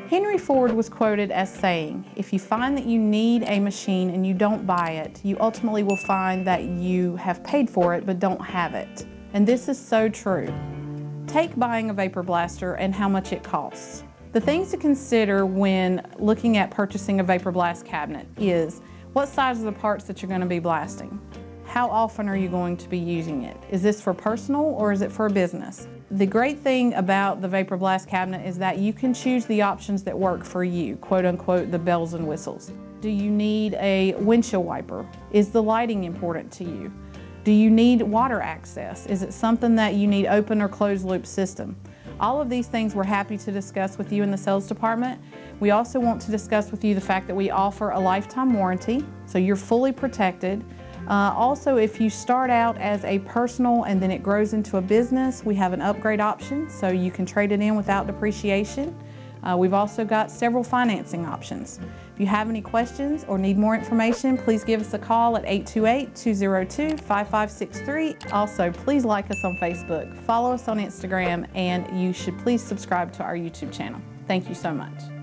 Henry Ford was quoted as saying, "If you find that you need a machine and you don't buy it, you ultimately will find that you have paid for it but don't have it." And this is so true. Take buying a vapor blaster and how much it costs. The things to consider when looking at purchasing a vapor blast cabinet is what size are the parts that you're going to be blasting? How often are you going to be using it? Is this for personal or is it for a business? The great thing about the vapor blast cabinet is that you can choose the options that work for you, quote unquote, the bells and whistles. Do you need a windshield wiper? Is the lighting important to you? Do you need water access? Is it something that you need open or closed loop system? All of these things we're happy to discuss with you in the sales department. We also want to discuss with you the fact that we offer a lifetime warranty, so you're fully protected. Also, if you start out as a personal and then it grows into a business, we have an upgrade option, so you can trade it in without depreciation. We've also got several financing options. If you have any questions or need more information, please give us a call at 828-202-5563. Also, please like us on Facebook, follow us on Instagram, and you should please subscribe to our YouTube channel. Thank you so much.